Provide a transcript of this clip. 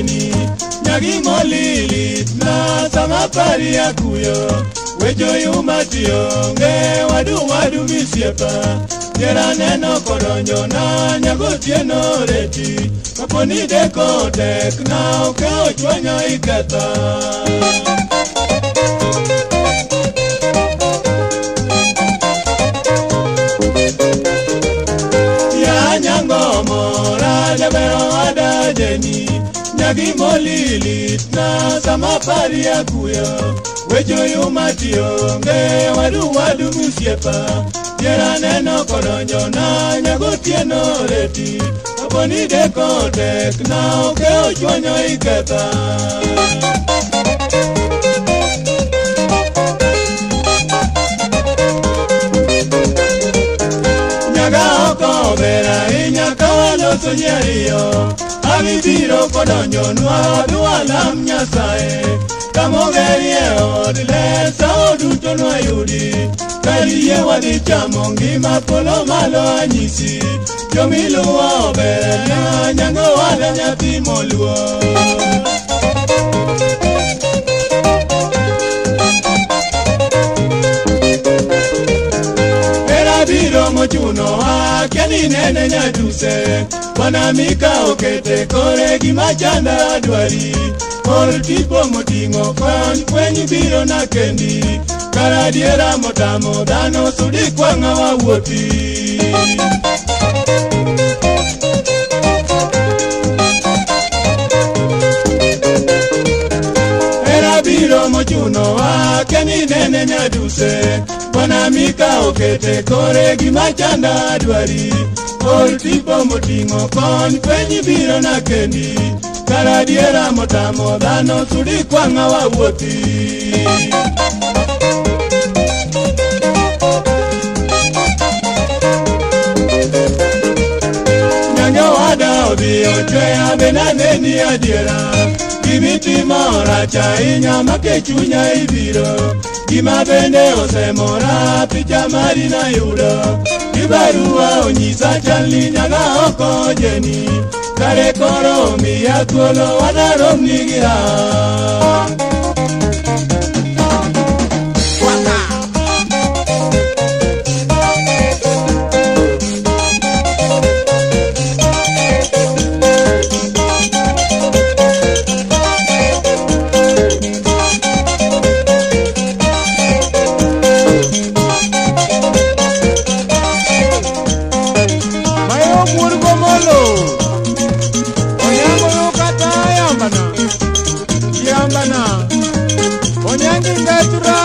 jeni nyagi molili na sama pari ya kuyo wejo yumatio nge wadu misiepa jera neno kodonjo na nyago tieno reti kaponi deko tek na okeo chwanyo iketha ya nyango mora jabero wada jeni nyagi molili na sama pari ya kuyo wejo yumatio nge wadu misiepa jera neno kodonjo na nyago tieno reti kaponi deko tek na okeo chwanyo iketha nyaga oko bera inyaka waloso nyariyo abibiro kodonjo nwa dualam nyasaye kamogerie od lesa oduto nwayudi kariye wadhi chamo ngima polo malo anyisi jomiluwa obere na nyango wada nyathi moluo biro mochuno akeni nene nyaduse wanamika okete kore gimachanda dwari or tipo motingo kon kwenyi biro na kendi karadiera motamo dano sudi kwanga wawuoti biro mochuno akeni nene nyaduse wanamika okete kore gimachanda dwari or tipo motingo kon kwenyi biro na kendi karadiera motamo dhano sudi kwanga wawuoti nyanyo wada obio chwea benaneni adiera gimitimo racha inyama kechunya ibiro gima bende osemora picha mari na yudo gibarua onyisa chalni nyaga oko jeni kare koro miya thuolo wadarom nigia Onyangi ngatura